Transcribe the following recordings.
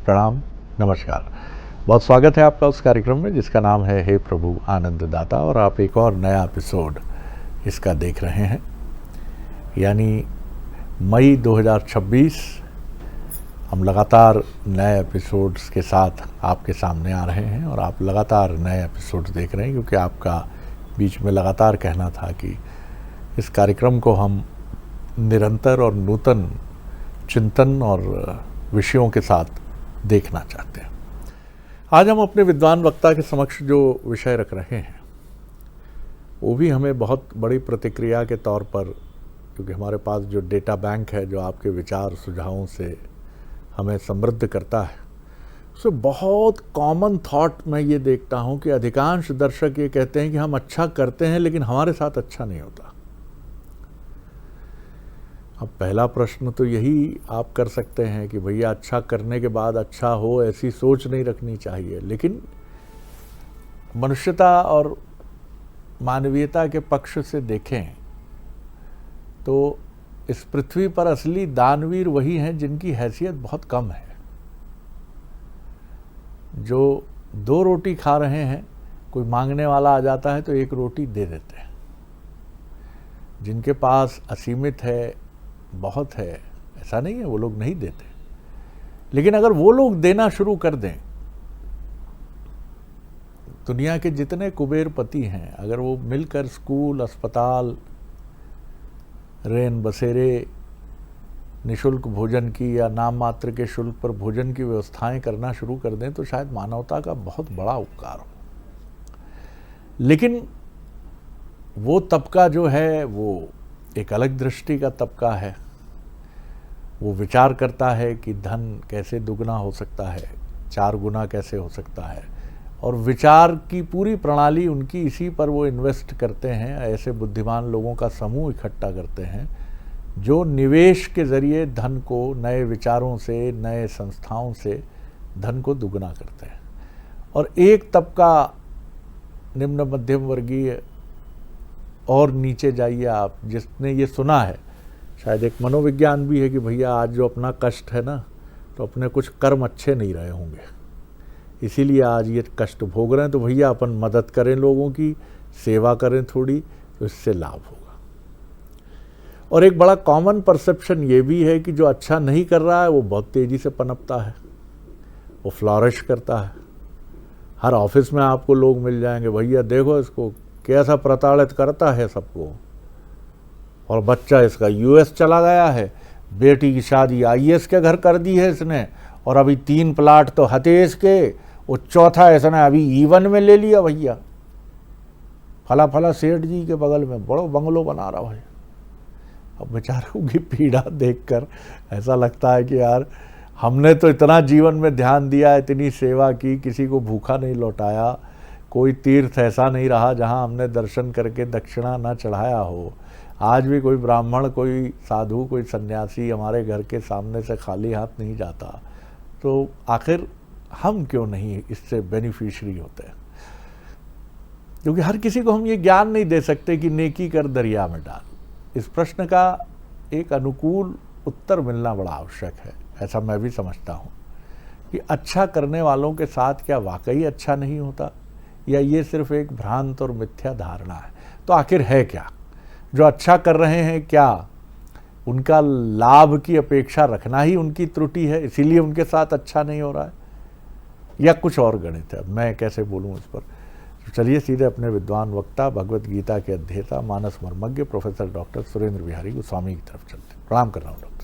प्रणाम, नमस्कार। बहुत स्वागत है आपका उस कार्यक्रम में जिसका नाम है हे प्रभु आनंददाता, और आप एक और नया एपिसोड इसका देख रहे हैं। यानी मई 2026 हम लगातार नए एपिसोड्स के साथ आपके सामने आ रहे हैं, और आप लगातार नए एपिसोड्स देख रहे हैं क्योंकि आपका बीच में लगातार कहना था कि इस कार्यक्रम को हम निरंतर और नूतन चिंतन और विषयों के साथ देखना चाहते हैं। आज हम अपने विद्वान वक्ता के समक्ष जो विषय रख रहे हैं वो भी हमें बहुत बड़ी प्रतिक्रिया के तौर पर, क्योंकि हमारे पास जो डेटा बैंक है जो आपके विचार सुझावों से हमें समृद्ध करता है, उससे बहुत कॉमन थॉट मैं ये देखता हूँ कि अधिकांश दर्शक ये कहते हैं कि हम अच्छा करते हैं लेकिन हमारे साथ अच्छा नहीं होता। अब पहला प्रश्न तो यही आप कर सकते हैं कि भैया अच्छा करने के बाद अच्छा हो, ऐसी सोच नहीं रखनी चाहिए। लेकिन मनुष्यता और मानवीयता के पक्ष से देखें तो इस पृथ्वी पर असली दानवीर वही हैं जिनकी हैसियत बहुत कम है, जो 2 रोटी खा रहे हैं, कोई मांगने वाला आ जाता है तो 1 रोटी दे देते हैं। जिनके पास असीमित है, बहुत है, ऐसा नहीं है वो लोग नहीं देते, लेकिन अगर वो लोग देना शुरू कर दें, दुनिया के जितने कुबेरपति हैं अगर वो मिलकर स्कूल, अस्पताल, रेन बसेरे, निशुल्क भोजन की या नाम मात्र के शुल्क पर भोजन की व्यवस्थाएं करना शुरू कर दें तो शायद मानवता का बहुत बड़ा उपकार हो। लेकिन वो तबका जो है वो एक अलग दृष्टि का तबका है। वो विचार करता है कि धन कैसे दुगना हो सकता है, 4 गुना कैसे हो सकता है, और विचार की पूरी प्रणाली उनकी इसी पर वो इन्वेस्ट करते हैं। ऐसे बुद्धिमान लोगों का समूह इकट्ठा करते हैं जो निवेश के ज़रिए धन को नए विचारों से, नए संस्थाओं से धन को दुगना करते हैं। और एक तबका निम्न मध्यम वर्गीय और नीचे जाइए आप, जिसने ये सुना है, शायद एक मनोविज्ञान भी है कि भैया आज जो अपना कष्ट है ना, तो अपने कुछ कर्म अच्छे नहीं रहे होंगे, इसीलिए आज ये कष्ट भोग रहे हैं, तो भैया अपन मदद करें, लोगों की सेवा करें थोड़ी, तो इससे लाभ होगा। और एक बड़ा कॉमन परसेप्शन ये भी है कि जो अच्छा नहीं कर रहा है वो बहुत तेज़ी से पनपता है, वो फ्लॉरिश करता है। हर ऑफिस में आपको लोग मिल जाएंगे, भैया देखो इसको कैसा प्रताड़ित करता है सबको, और बच्चा इसका यूएस चला गया है, बेटी की शादी आईएएस के घर कर दी है इसने, और अभी 3 प्लाट तो हतेश के, वो चौथा इसने अभी ईवन में ले लिया भैया, फला फला सेठ जी के बगल में बड़ो बंगलो बना रहा है। अब बेचारों की पीड़ा देखकर ऐसा लगता है कि यार हमने तो इतना जीवन में ध्यान दिया, इतनी सेवा की, किसी को भूखा नहीं लौटाया, कोई तीर्थ ऐसा नहीं रहा जहां हमने दर्शन करके दक्षिणा न चढ़ाया हो। आज भी कोई ब्राह्मण, कोई साधु, कोई सन्यासी हमारे घर के सामने से खाली हाथ नहीं जाता, तो आखिर हम क्यों नहीं इससे बेनिफिशियरी होते हैं? क्योंकि हर किसी को हम ये ज्ञान नहीं दे सकते कि नेकी कर दरिया में डाल। इस प्रश्न का एक अनुकूल उत्तर मिलना बड़ा आवश्यक है, ऐसा मैं भी समझता हूँ कि अच्छा करने वालों के साथ क्या वाकई अच्छा नहीं होता, या ये सिर्फ एक भ्रांत और मिथ्या धारणा है? तो आखिर है क्या? जो अच्छा कर रहे हैं, क्या उनका लाभ की अपेक्षा रखना ही उनकी त्रुटि है, इसीलिए उनके साथ अच्छा नहीं हो रहा है, या कुछ और गणित है? मैं कैसे बोलूं इस पर? तो चलिए सीधे अपने विद्वान वक्ता, भगवत गीता के अध्येता, मानस मर्मज्ञ प्रोफेसर डॉक्टर सुरेंद्र बिहारी गोस्वामी की तरफ चलते हैं। प्रणाम कर रहा हूँ डॉक्टर।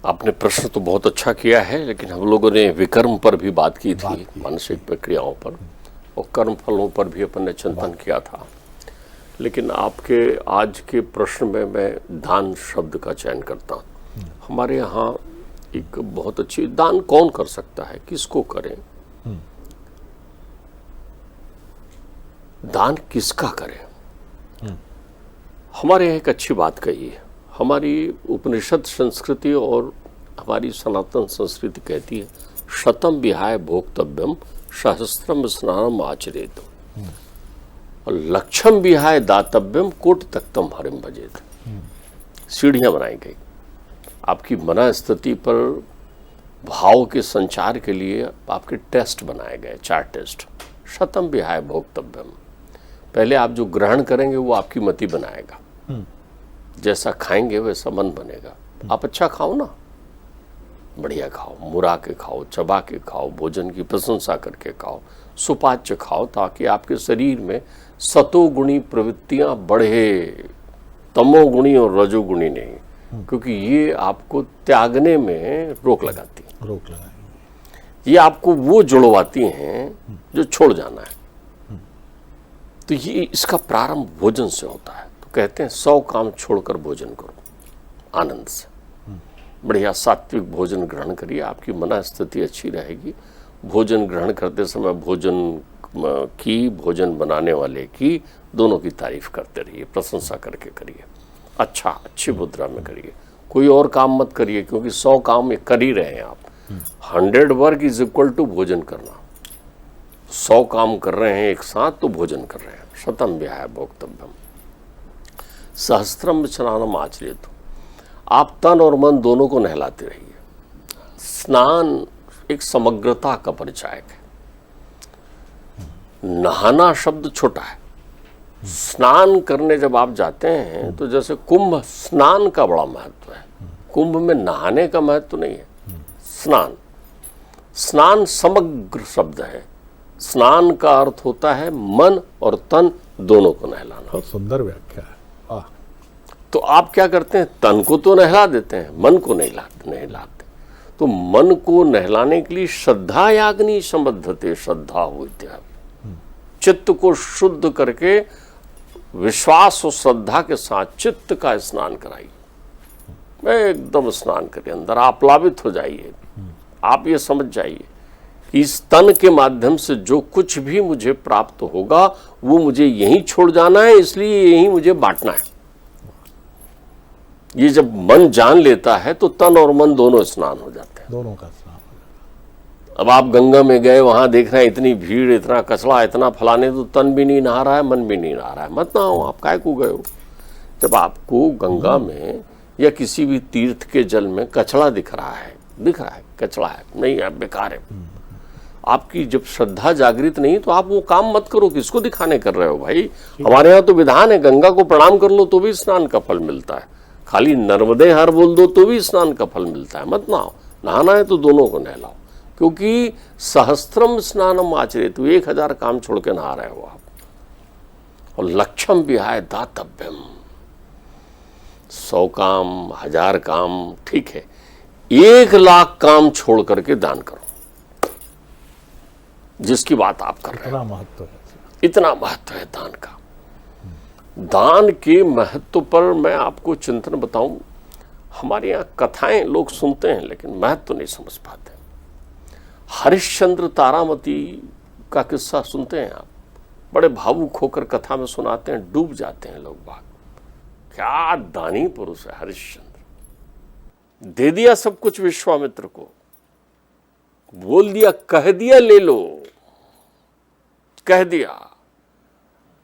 आपने प्रश्न तो बहुत अच्छा किया है, लेकिन हम लोगों ने विकर्म पर भी बात की थी, मानसिक प्रक्रियाओं पर, और कर्म फलों पर भी अपन ने चिंतन किया था। लेकिन आपके आज के प्रश्न में मैं दान शब्द का चयन करता हूँ। हमारे यहाँ एक बहुत अच्छी, दान कौन कर सकता है, किसको करें, दान किसका करें? हमारे यहाँ एक अच्छी बात कही है। हमारी उपनिषद संस्कृति और हमारी सनातन संस्कृति कहती है, शतम विहाय भोक्तव्यम सहस्त्रम स्नानम आचरेत, और लक्षम विहाय दातव्यम कोटि तख्तम हरिम भजेत। सीढ़ियां बनाई गई। आपकी मन स्थिति पर भाव के संचार के लिए आपके टेस्ट बनाए गए, 4 टेस्ट। शतम विहाय भोक्तव्यम, पहले आप जो ग्रहण करेंगे वो आपकी मति बनाएगा, जैसा खाएंगे वैसा मन बनेगा। आप अच्छा खाओ ना, बढ़िया खाओ, मुरा के खाओ, चबा के खाओ, भोजन की प्रशंसा करके खाओ, सुपाच्य खाओ, ताकि आपके शरीर में सतोगुणी प्रवृत्तियां बढ़े, तमोगुणी और रजोगुणी नहीं, क्योंकि ये आपको त्यागने में रोक लगाती है, ये आपको वो जुड़वाती हैं जो छोड़ जाना है। तो ये इसका प्रारंभ भोजन से होता है। तो कहते हैं 100 काम छोड़कर भोजन करो आनंद से, बढ़िया सात्विक भोजन ग्रहण करिए, आपकी मन स्थिति अच्छी रहेगी। भोजन ग्रहण करते समय भोजन की, भोजन बनाने वाले की, दोनों की तारीफ करते रहिए, प्रशंसा करके करिए, अच्छी मुद्रा में करिए। कोई और काम मत करिए, क्योंकि 100 काम कर ही रहे हैं आप। 100 वर्क इज इक्वल टू भोजन करना। 100 काम कर रहे हैं एक साथ तो भोजन कर रहे हैं। शतम विहाय भोक्तव्यम, सहस्त्रम स्नानम आचरेतु, आप तन और मन दोनों को नहलाते रहिए। स्नान एक समग्रता का परिचायक है। नहाना शब्द छोटा है, स्नान करने जब आप जाते हैं तो जैसे कुंभ स्नान का बड़ा महत्व है, कुंभ में नहाने का महत्व नहीं है। स्नान समग्र शब्द है। स्नान का अर्थ होता है मन और तन दोनों को नहलाना। बहुत सुंदर व्याख्या है। तो आप क्या करते हैं, तन को तो नहला देते हैं, मन को नहीं नहलाते। तो मन को नहलाने के लिए श्रद्धा याग्नि संबद्धते, श्रद्धा हो इत्यादि, चित्त को शुद्ध करके विश्वास और श्रद्धा के साथ चित्त का स्नान कराइए, एकदम स्नान करिए, अंदर आप प्लावित हो जाइए। आप ये समझ जाइए कि इस तन के माध्यम से जो कुछ भी मुझे प्राप्त होगा वो मुझे यहीं छोड़ जाना है, इसलिए यहीं मुझे बांटना है। ये जब मन जान लेता है तो तन और मन दोनों स्नान हो जाते हैं, दोनों का स्नान हो जाता है। अब आप गंगा में गए, वहां देख रहे हैं इतनी भीड़, इतना कचरा, इतना फलाने, तो तन भी नहीं नहा रहा है, मन भी नहीं नहा रहा है, मत नहाओ, आप काय को गए हो। जब आपको गंगा में या किसी भी तीर्थ के जल में कचरा दिख रहा है, कचरा है, नहीं है, बेकार है, आपकी जब श्रद्धा जागृत नहीं तो आप वो काम मत करो। किसको दिखाने कर रहे हो भाई? हमारे यहाँ तो विधान है, गंगा को प्रणाम कर लो तो भी स्नान का फल मिलता है, खाली नर्मदे हर बोल दो तो भी स्नान का फल मिलता है। मत नहाओ, नहाना है तो दोनों को नहलाओ, क्योंकि सहस्त्रम स्नानम आचरेतु, 1000 काम छोड़ के नहा रहे हो आप। और लक्ष्यम विहाय दातव्यम, 100 काम, 1000 काम ठीक है, 1,00,000 काम छोड़ करके दान करो, जिसकी बात आप कर रहे हैं। इतना महत्व है दान का। दान के महत्व पर मैं आपको चिंतन बताऊं। हमारे यहाँ कथाएं लोग सुनते हैं लेकिन महत्व नहीं समझ पाते। हरिश्चंद्र तारामती का किस्सा सुनते हैं आप, बड़े भावुक होकर कथा में सुनाते हैं, डूब जाते हैं लोग बाग। क्या दानी पुरुष है हरिश्चंद्र, दे दिया सब कुछ विश्वामित्र को, बोल दिया, कह दिया ले लो, कह दिया।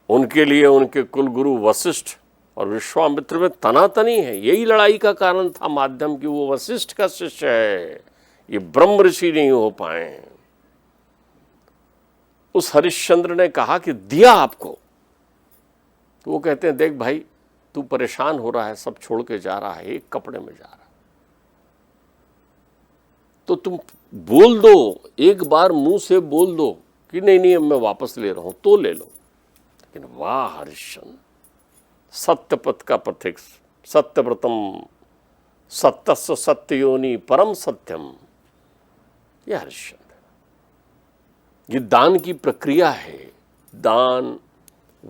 उनके लिए उनके कुलगुरु वशिष्ठ और विश्वामित्र में तनातनी है। यही लड़ाई का कारण था माध्यम कि वो वशिष्ठ का शिष्य है, ये ब्रह्म ऋषि नहीं हो पाए। उस हरिश्चंद्र ने कहा कि दिया आपको, तो वो कहते हैं, देख भाई तू परेशान हो रहा है, सब छोड़ के जा रहा है, एक कपड़े में जा रहा है, तो तुम बोल दो, एक बार मुंह से बोल दो कि नहीं नहीं मैं वापस ले रहा हूं, तो ले लो। लेकिन वाह हरिश्चंद्र, सत्यपथ का पथिक, सत्यव्रतम, सत्यस्य सत्ययोनि परम सत्यम, यह हरिश्चंद्र। ये दान की प्रक्रिया है। दान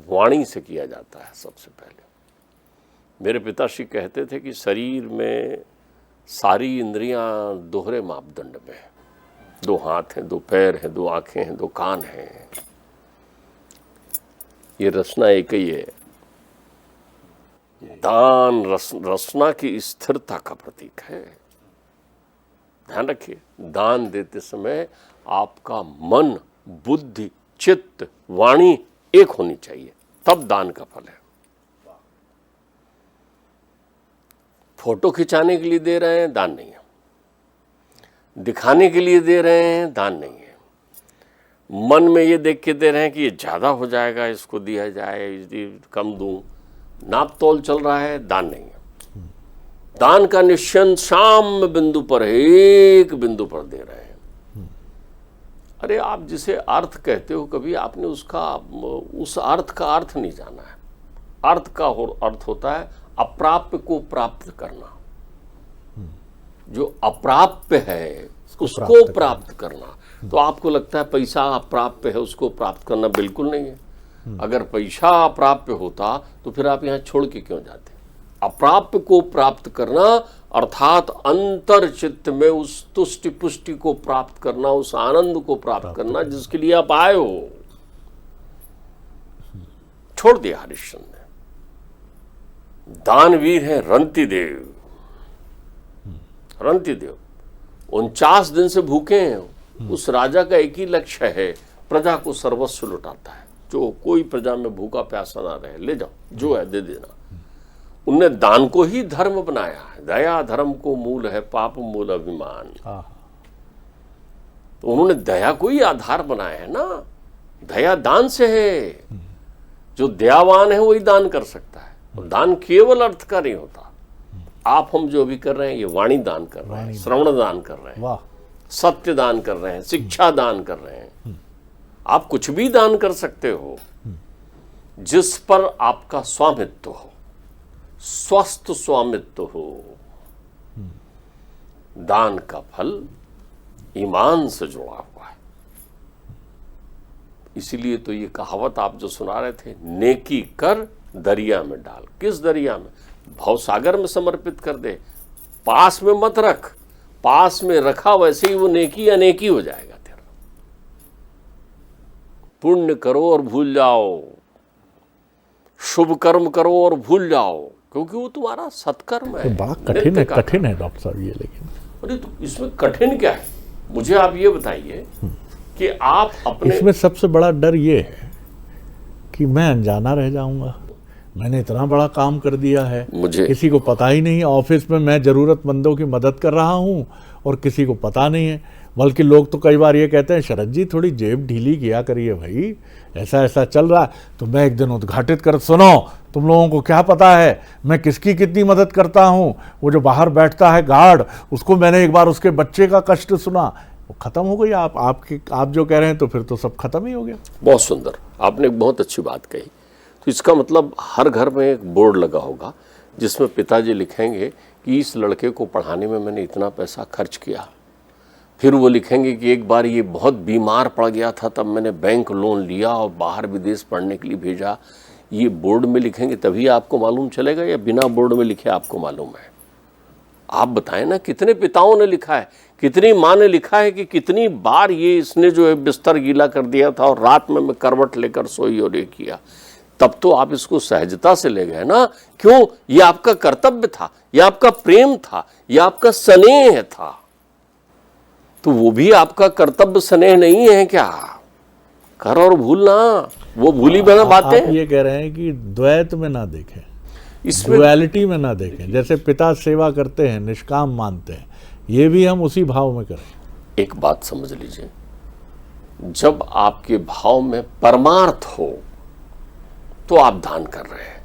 वाणी से किया जाता है सबसे पहले। मेरे पिताश्री कहते थे कि शरीर में सारी इंद्रियां दोहरे मापदंड में है, 2 हाथ हैं, 2 पैर हैं, 2 आंखें हैं, 2 कान हैं, ये रचना एक ही है। दान रचना की स्थिरता का प्रतीक है। ध्यान रखिए, दान देते समय आपका मन, बुद्धि, चित्त, वाणी एक होनी चाहिए, तब दान का फल है। फोटो खिंचाने के लिए दे रहे हैं, दान नहीं है। दिखाने के लिए दे रहे हैं, दान नहीं है। मन में ये देख के दे रहे हैं कि ये ज़्यादा हो जाएगा, इसको दिया जाए, इसलिए कम दूं, नाप तोल चल रहा है, दान नहीं है। दान का निश्चय साम्य बिंदु पर है, एक बिंदु पर दे रहे हैं। अरे आप जिसे अर्थ कहते हो, कभी आपने उस अर्थ का अर्थ नहीं जाना है। अर्थ का अर्थ होता है अप्राप्य को प्राप्त करना। जो अप्राप्य है उसको प्राप्त करना। तो आपको लगता है पैसा अप्राप्य है, उसको प्राप्त करना, बिल्कुल नहीं है। अगर पैसा अप्राप्य होता तो फिर आप यहाँ छोड़ के क्यों जाते? अप्राप्य को प्राप्त करना अर्थात अंतर चित्त में उस तुष्टि पुष्टि को प्राप्त करना, उस आनंद को प्राप्त करना जिसके लिए आप आए हो। छोड़ दिया हरिश्चंद्र ने। दानवीर है रंतिदेव। रंतिदेव 49 दिन से भूखे हैं। उस राजा का एक ही लक्ष्य है, प्रजा को सर्वस्व लुटाता है। जो कोई प्रजा में भूखा प्यासा ना रहे, ले जाओ, जो है दे देना। उनने दान को ही धर्म बनाया है। दया धर्म को मूल है, पाप मूल अभिमान। तो उन्होंने दया को ही आधार बनाया है ना। दया दान से है। जो दयावान है वही दान कर सकता है। और दान केवल अर्थ का नहीं होता। आप हम जो भी कर रहे हैं, ये वाणी दान कर रहे हैं, श्रवण दान कर रहे हैं, सत्य दान कर रहे हैं, शिक्षा दान कर रहे हैं। आप कुछ भी दान कर सकते हो जिस पर आपका स्वामित्व हो, स्वस्थ स्वामित्व हो। दान का फल ईमान से जुड़ा हुआ है। इसीलिए तो ये कहावत आप जो सुना रहे थे, नेकी कर दरिया में डाल। किस दरिया में? भवसागर में समर्पित कर दे, पास में मत रख। पास में रखा वैसे ही वो नेकी अनेकी हो जाएगा तेरा। पुण्य करो और भूल जाओ, शुभ कर्म करो और भूल जाओ, क्योंकि वो तुम्हारा सत्कर्म है। तो बड़ा कठिन है, कठिन है डॉक्टर साहब ये। लेकिन अरे तो इसमें कठिन क्या है? मुझे आप ये बताइए कि आप अपने, इसमें सबसे बड़ा डर ये है कि मैं अनजाना रह जाऊंगा। मैंने इतना बड़ा काम कर दिया है, मुझे किसी को पता ही नहीं। ऑफिस में मैं जरूरतमंदों की मदद कर रहा हूँ और किसी को पता नहीं है। बल्कि लोग तो कई बार ये कहते हैं, शरद जी थोड़ी जेब ढीली किया करिए भाई, ऐसा ऐसा चल रहा है। तो मैं एक दिन उद्घाटित कर, सुनो तुम लोगों को क्या पता है मैं किसकी कितनी मदद करता हूँ। वो जो बाहर बैठता है गार्ड, उसको मैंने एक बार उसके बच्चे का कष्ट सुना, वो खत्म हो गई। आप जो कह रहे हैं तो फिर तो सब खत्म ही हो गया। बहुत सुंदर, आपने एक बहुत अच्छी बात कही। तो इसका मतलब हर घर में एक बोर्ड लगा होगा जिसमें पिताजी लिखेंगे कि इस लड़के को पढ़ाने में मैंने इतना पैसा खर्च किया। फिर वो लिखेंगे कि एक बार ये बहुत बीमार पड़ गया था, तब मैंने बैंक लोन लिया और बाहर विदेश पढ़ने के लिए भेजा। ये बोर्ड में लिखेंगे तभी आपको मालूम चलेगा, या बिना बोर्ड में लिखे आपको मालूम है? आप बताएं ना, कितने पिताओं ने लिखा है, कितनी माँ ने लिखा है कि कितनी बार ये इसने जो है बिस्तर गीला कर दिया था और रात में मैं करवट लेकर सोई और ये किया। तब तो आप इसको सहजता से ले गए ना। क्यों? ये आपका कर्तव्य था, ये आपका प्रेम था, ये आपका स्नेह था। तो वो भी आपका कर्तव्य स्नेह नहीं है क्या? कर और भूलना, वो भूली बिना बातें। आप ये कह रहे हैं कि द्वैत में ना देखें, डुअलिटी में ना देखें। जैसे पिता सेवा करते हैं, निष्काम मानते हैं, ये भी हम उसी भाव में करें। एक बात समझ लीजिए, जब आपके भाव में परमार्थ हो तो आप दान कर रहे हैं,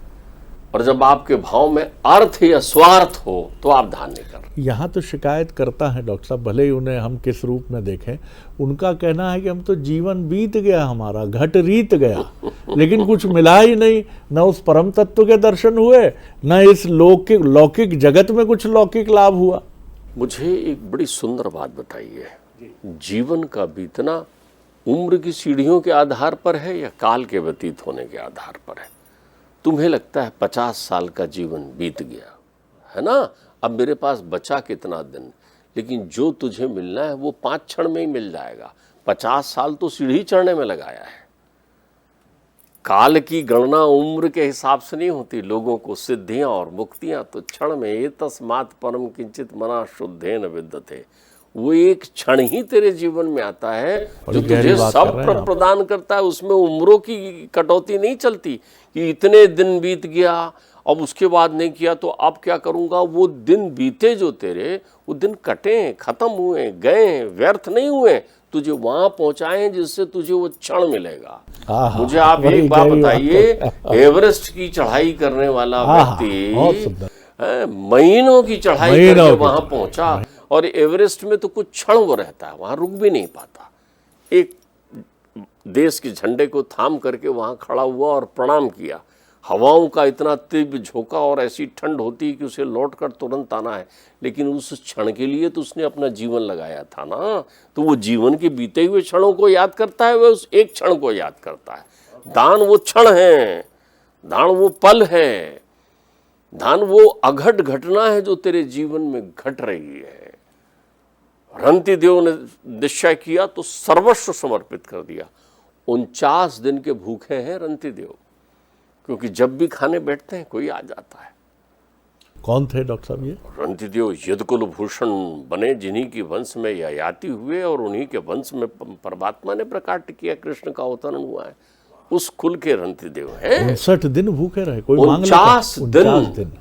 और जब आपके भाव में अर्थ या स्वार्थ हो तो आप दान नहीं कर रहे। यहाँ तो शिकायत करता है डॉक्टर साहब, भले ही उन्हें हम किस रूप में देखें। उनका कहना है कि हम तो जीवन बीत गया, हमारा घट रीत गया, लेकिन कुछ मिला ही नहीं। न उस परम तत्व के दर्शन हुए, न इस लौकिक जगत में कुछ लौकिक लाभ हुआ। मुझे एक बड़ी सुंदर बात बताइए, जीवन का बीतना उम्र की सीढ़ियों के आधार पर है या काल के व्यतीत होने के आधार पर है? तुम्हें लगता है 50 साल का जीवन बीत गया है ना, अब मेरे पास बचा कितना दिन, लेकिन जो तुझे मिलना है वो 5 क्षण में ही मिल जाएगा। 50 साल तो सीढ़ी चढ़ने में लगाया है। काल की गणना उम्र के हिसाब से नहीं होती। लोगों को सिद्धियां और मुक्तियां तो क्षण में, ये तस्मात् परम किंचित मना शुद्धेन विद्यते, वो एक क्षण ही तेरे जीवन में आता है जो तुझे सब प्रदान करता है। उसमें उम्रों की कटौती नहीं चलती कि इतने दिन बीत गया अब उसके बाद नहीं किया तो अब क्या करूंगा, वो दिन बीते जो तेरे, वो दिन कटे, खत्म हुए, गए, व्यर्थ नहीं हुए, तुझे वहां पहुंचाएं जिससे तुझे वो क्षण मिलेगा। मुझे आप एक बात बताइए, एवरेस्ट की चढ़ाई करने वाला व्यक्ति महीनों की चढ़ाई करके वहां पहुंचा, और एवरेस्ट में तो कुछ क्षण वो रहता है, वहां रुक भी नहीं पाता। एक देश के झंडे को थाम करके वहां खड़ा हुआ और प्रणाम किया। हवाओं का इतना तीव्र झोंका और ऐसी ठंड होती है कि उसे लौटकर तुरंत आना है, लेकिन उस क्षण के लिए तो उसने अपना जीवन लगाया था ना। तो वो जीवन के बीते हुए क्षणों को याद करता है, वह उस एक क्षण को याद करता है। दान वो क्षण है, दान वो पल है, दान वो अघट घटना है जो तेरे जीवन में घट रही है। रंतिदेव ने निश्चय किया तो सर्वस्व समर्पित कर दिया। 49 दिन के भूखे हैं रंतिदेव, क्योंकि जब भी खाने बैठते हैं कोई आ जाता है। कौन थे डॉक्टर साहब ये? रंतिदेव यदकुल भूषण बने, जिन्हीं के वंश में ययाति हुए और उन्हीं के वंश में परमात्मा ने प्रकट किया, कृष्ण का अवतरण हुआ है। उस कुल के रंतिदेव हैं। 59 दिन भूखे रहे, कोई 49 दिन।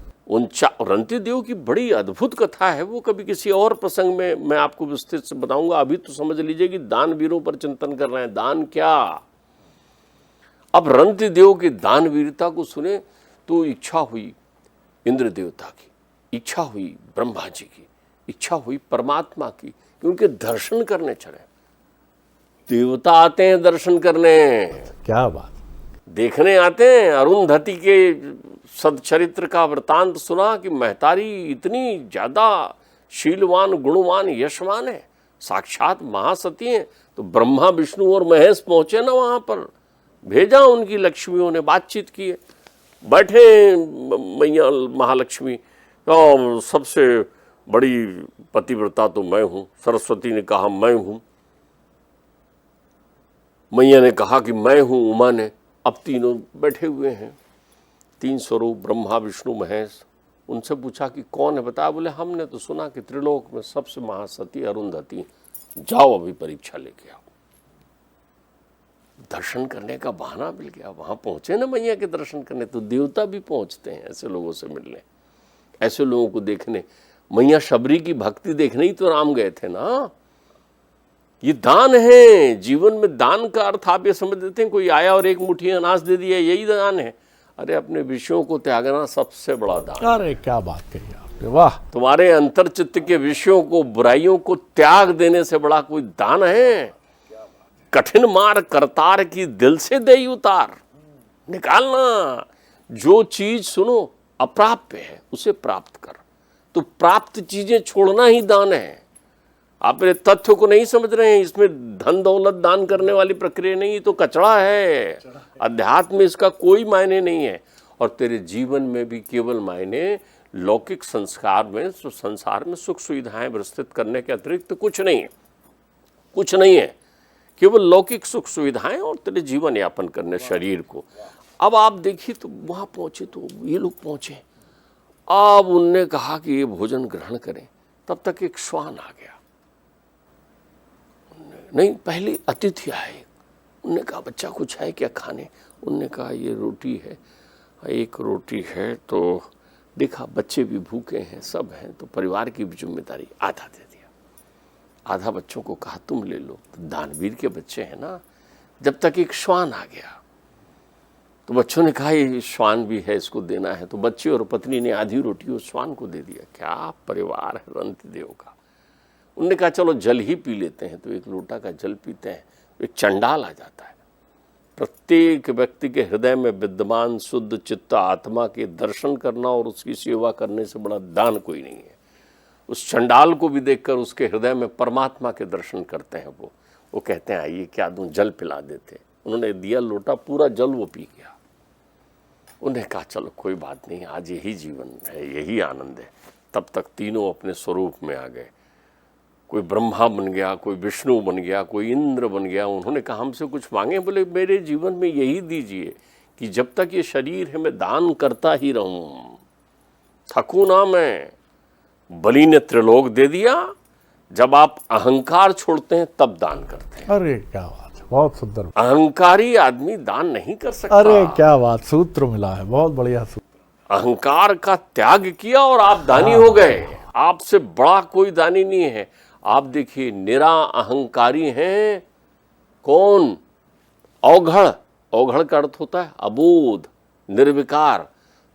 रंतिदेव की बड़ी अद्भुत कथा है, वो कभी किसी और प्रसंग में मैं आपको विस्तृत से बताऊंगा। अभी तो समझ लीजिए कि दानवीरों पर चिंतन कर रहे हैं। दान क्या? अब रंतिदेव की दानवीरता को सुने तो इच्छा हुई इंद्र देवता की, इच्छा हुई ब्रह्मा जी की, इच्छा हुई परमात्मा की कि उनके दर्शन करने चले। देवता आते हैं दर्शन करने, क्या बात, देखने आते हैं। अरुंधति के सदचरित्र का वृतांत सुना कि महतारी इतनी ज्यादा शीलवान, गुणवान, यशवान है, साक्षात महासती हैं। तो ब्रह्मा, विष्णु और महेश पहुंचे ना वहां पर, भेजा उनकी लक्ष्मियों ने, बातचीत की। बैठे मैया महालक्ष्मी, और सबसे बड़ी पतिव्रता तो मैं हूं। सरस्वती ने कहा मैं हूं, मैया ने कहा कि मैं हूं, उमा ने। अब तीनों बैठे हुए हैं, 3 स्वरूप, ब्रह्मा, विष्णु, महेश। उनसे पूछा कि कौन है, बताया। बोले हमने तो सुना कि त्रिलोक में सबसे महासती अरुंधति, जाओ अभी परीक्षा लेके आओ। दर्शन करने का बहाना मिल गया, वहां पहुंचे ना मैया के दर्शन करने। तो देवता भी पहुंचते हैं ऐसे लोगों से मिलने, ऐसे लोगों को देखने। मैया शबरी की भक्ति देखने ही तो राम गए थे ना। ये दान है। जीवन में दान का अर्थ आप ये समझ लेते हैं, कोई आया और एक मुट्ठी अनाज दे दिया, यही दान है? अरे अपने विषयों को त्यागना सबसे बड़ा दान। अरे क्या बात कही आपने, वाह। तुम्हारे अंतर्चित्त के विषयों को, बुराइयों को त्याग देने से बड़ा कोई दान है? कठिन मार करतार की दिल से दे उतार, निकालना। जो चीज सुनो अप्राप्य है उसे प्राप्त कर। तो प्राप्त चीजें छोड़ना ही दान है। आप मेरे तथ्य को नहीं समझ रहे हैं। इसमें धन दौलत दान करने वाली प्रक्रिया नहीं, तो कचड़ा है। अध्यात्म में इसका कोई मायने नहीं है। और तेरे जीवन में भी केवल मायने लौकिक संस्कार में, संसार में सुख सुविधाएं विस्तृत करने के अतिरिक्त कुछ नहीं है, कुछ नहीं है। केवल लौकिक सुख सुविधाएं और तेरे जीवन यापन करने शरीर को। अब आप देखिए तो वहां पहुंचे, तो ये लोग पहुंचे। अब उनने कहा कि ये भोजन ग्रहण करें, तब तक एक श्वान आ गया। नहीं, पहले अतिथि आए। उनने कहा बच्चा कुछ है क्या खाने? उनने कहा ये रोटी है, एक रोटी है। तो देखा बच्चे भी भूखे हैं, सब हैं, तो परिवार की भी जिम्मेदारी, आधा दे दिया। आधा बच्चों को कहा तुम ले लो। तो दानवीर के बच्चे हैं ना। जब तक एक श्वान आ गया तो बच्चों ने कहा ये श्वान भी है, इसको देना है। तो बच्चे और पत्नी ने आधी रोटी उस श्वान को दे दिया। क्या परिवार है रंतिदेव का। उनने कहा चलो जल ही पी लेते हैं। तो एक लोटा का जल पीते हैं, एक चंडाल आ जाता है। प्रत्येक व्यक्ति के हृदय में विद्यमान शुद्ध चित्त आत्मा के दर्शन करना और उसकी सेवा करने से बड़ा दान कोई नहीं है। उस चंडाल को भी देखकर उसके हृदय में परमात्मा के दर्शन करते हैं। वो कहते हैं आइए क्या दूं, जल पिला देते। उन्होंने दिया लोटा, पूरा जल वो पी गया। उन्हें कहा चलो कोई बात नहीं, आज यही जीवन है, यही आनंद है। तब तक तीनों अपने स्वरूप में आ गए। कोई ब्रह्मा बन गया, कोई विष्णु बन गया, कोई इंद्र बन गया। उन्होंने कहा हमसे कुछ मांगे? बोले मेरे जीवन में यही दीजिए कि जब तक ये शरीर है मैं दान करता ही रहूं, थकू ना मैं। बलि ने त्रिलोक दे दिया। जब आप अहंकार छोड़ते हैं तब दान करते हैं। अरे क्या बात है, बहुत सुंदर। अहंकारी आदमी दान नहीं कर सकता। अरे क्या बात, सूत्र मिला है, बहुत बढ़िया सूत्र। अहंकार का त्याग किया और आप दानी हो गए। आपसे बड़ा कोई दानी नहीं है। आप देखिए, निरा अहंकारी हैं कौन? औघड़। औघड़ का अर्थ होता है अबोध, निर्विकार।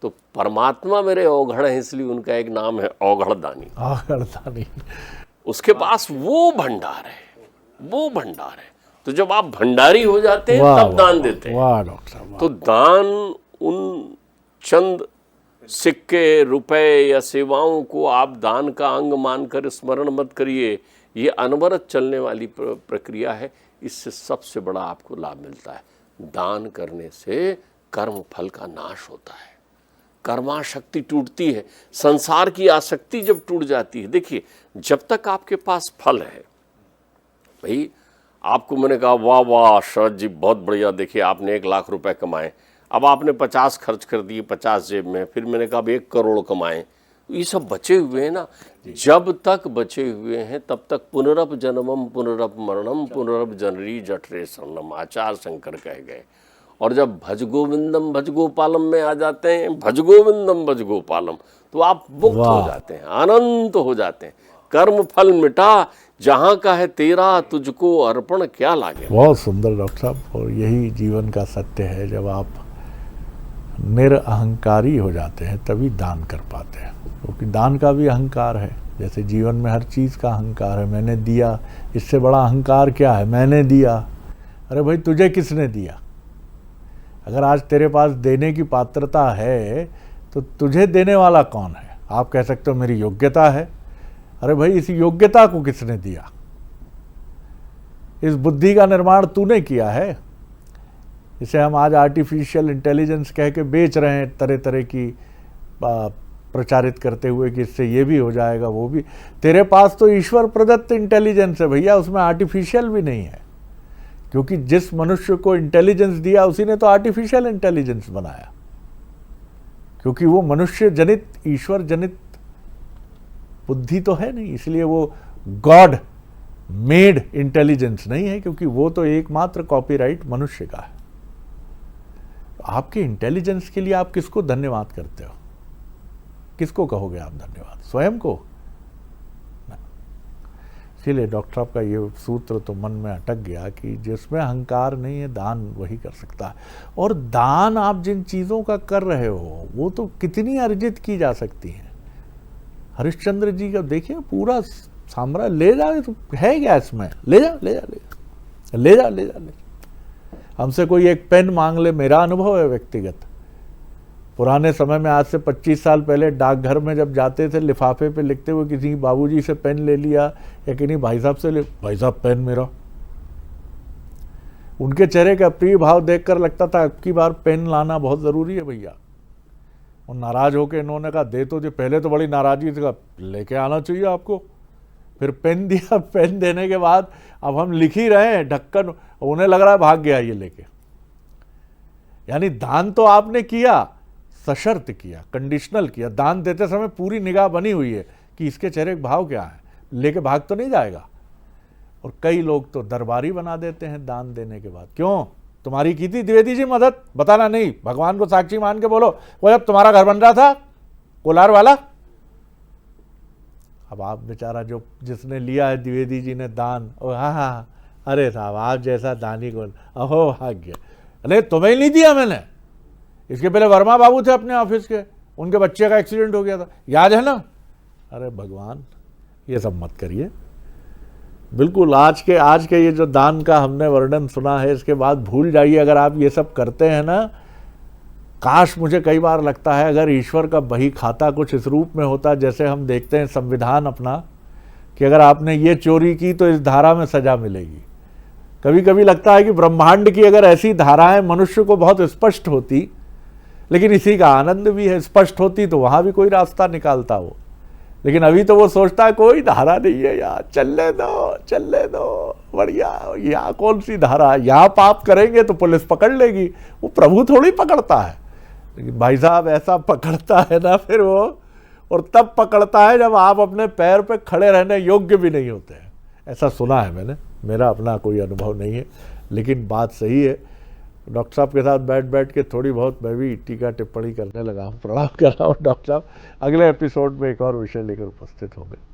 तो परमात्मा मेरे औघड़ है, इसलिए उनका एक नाम है औघड़ दानी। औघड़ दानी। उसके पास वो भंडार है, वो भंडार है। तो जब आप भंडारी हो जाते हैं तब दान देते हैं। वाह डॉक्टर साहब। तो दान उन चंद सिक्के, रुपए या सेवाओं को आप दान का अंग मानकर स्मरण मत करिए। ये अनवरत चलने वाली प्रक्रिया है। इससे सबसे बड़ा आपको लाभ मिलता है। दान करने से कर्म फल का नाश होता है, कर्माशक्ति टूटती है, संसार की आसक्ति जब टूट जाती है। देखिए, जब तक आपके पास फल है, भाई आपको मैंने कहा वाह वाह शरद जी बहुत बढ़िया, देखिए आपने 1 लाख रुपए कमाए, अब आपने 50 खर्च कर दिए, 50 जेब में, फिर मैंने कहा अब 1 करोड़ कमाए। ये सब बचे हुए हैं ना। जब तक बचे हुए हैं तब तक पुनरप जन्मम पुनरप मरणम पुनरप जनरी जठरे शरणम, आचार्य शंकर कह गए। और जब भज गोविंदम भज गोपालम में आ जाते हैं, भज गोविंदम भज गोपालम, तो आप मुक्त हो जाते हैं, अनंत हो जाते हैं। कर्म फल मिटा, जहां का है तेरा तुझको अर्पण क्या लागे। बहुत सुंदर डॉक्टर साहब। और यही जीवन का सत्य है। जब आप निरअहंकारी हो जाते हैं तभी दान कर पाते हैं, क्योंकि दान का भी अहंकार है। जैसे जीवन में हर चीज़ का अहंकार है। मैंने दिया, इससे बड़ा अहंकार क्या है? मैंने दिया। अरे भाई, तुझे किसने दिया? अगर आज तेरे पास देने की पात्रता है तो तुझे देने वाला कौन है? आप कह सकते हो मेरी योग्यता है। अरे भाई, इस योग्यता को किसने दिया? इस बुद्धि का निर्माण तूने किया है। इसे हम आज आर्टिफिशियल इंटेलिजेंस कह के बेच रहे हैं, तरह तरह की प्रचारित करते हुए कि इससे ये भी हो जाएगा, वो भी। तेरे पास तो ईश्वर प्रदत्त इंटेलिजेंस है भैया, उसमें आर्टिफिशियल भी नहीं है। क्योंकि जिस मनुष्य को इंटेलिजेंस दिया उसी ने तो आर्टिफिशियल इंटेलिजेंस बनाया, क्योंकि वो मनुष्य जनित, ईश्वर जनित बुद्धि तो है नहीं, इसलिए वो गॉड मेड इंटेलिजेंस नहीं है, क्योंकि वो तो एकमात्र कॉपीराइट मनुष्य का है। आपके इंटेलिजेंस के लिए आप किसको धन्यवाद करते हो? किसको कहोगे आप धन्यवाद? स्वयं को? इसीलिए डॉक्टर साहब का ये सूत्र तो मन में अटक गया कि जिसमें अहंकार नहीं है, दान वही कर सकता है। और दान आप जिन चीज़ों का कर रहे हो वो तो कितनी अर्जित की जा सकती हैं। हरिश्चंद्र जी का देखिए, पूरा साम्राज्य ले जाए तो है क्या इसमें? ले जा ले जा ले जा ले जा ले जा ले जा। हमसे कोई एक पेन मांग ले, मेरा अनुभव है व्यक्तिगत, पुराने समय में आज से 25 साल पहले डाकघर में जब जाते थे, लिफाफे पे लिखते हुए किसी बाबूजी से पेन ले लिया या किन्हीं भाई साहब से भाई साहब पेन मेरा। उनके चेहरे का प्रिय भाव देखकर लगता था अब की बार पेन लाना बहुत ज़रूरी है भैया। और नाराज़ होकर इन्होंने कहा दे तो दे। पहले तो बड़ी नाराज़गी थी, लेके आना चाहिए आपको। फिर पेन दिया। पेन देने के बाद अब हम लिख ही रहे हैं, ढक्कन उन्हें लग रहा है भाग गया ये लेके। यानी दान तो आपने किया, सशर्त किया, कंडीशनल किया। दान देते समय पूरी निगाह बनी हुई है कि इसके चेहरे का भाव क्या है, लेके भाग तो नहीं जाएगा। और कई लोग तो दरबारी बना देते हैं दान देने के बाद। क्यों? तुम्हारी की थी द्विवेदी जी मदद? बताना नहीं, भगवान को साक्षी मान के बोलो वो जब तुम्हारा घर बन रहा था कोलार वाला। अब आप बेचारा जो जिसने लिया है द्विवेदी जी ने दान, ओ हाँ हाँ, अरे साहब आप जैसा दानी को अहो भाग्य। अरे तुम्हें नहीं दिया मैंने, इसके पहले वर्मा बाबू थे अपने ऑफिस के, उनके बच्चे का एक्सीडेंट हो गया था, याद है ना? अरे भगवान, ये सब मत करिए बिल्कुल। आज के ये जो दान का हमने वर्णन सुना है, इसके बाद भूल जाइए अगर आप ये सब करते हैं ना। काश, मुझे कई बार लगता है अगर ईश्वर का बही खाता कुछ इस रूप में होता जैसे हम देखते हैं संविधान अपना, कि अगर आपने ये चोरी की तो इस धारा में सजा मिलेगी। कभी कभी लगता है कि ब्रह्मांड की अगर ऐसी धाराएं मनुष्य को बहुत स्पष्ट होती, लेकिन इसी का आनंद भी है, स्पष्ट होती तो वहां भी कोई रास्ता निकालता वो। लेकिन अभी तो वो सोचता है कोई धारा नहीं है यार, चलने दो बढ़िया, यहाँ कौन सी धारा, यहाँ पाप करेंगे तो पुलिस पकड़ लेगी। वो प्रभु थोड़ी पकड़ता है, लेकिन भाई साहब ऐसा पकड़ता है ना फिर वो, और तब पकड़ता है जब आप अपने पैर पे खड़े रहने योग्य भी नहीं होते हैं। ऐसा सुना है मैंने, मेरा अपना कोई अनुभव नहीं है, लेकिन बात सही है। डॉक्टर साहब के साथ बैठ बैठ के थोड़ी बहुत मैं भी टीका टिप्पणी करने लगा हूँ। प्रणाम कर रहा हूँ डॉक्टर साहब। अगले एपिसोड में एक और विषय लेकर उपस्थित होंगे।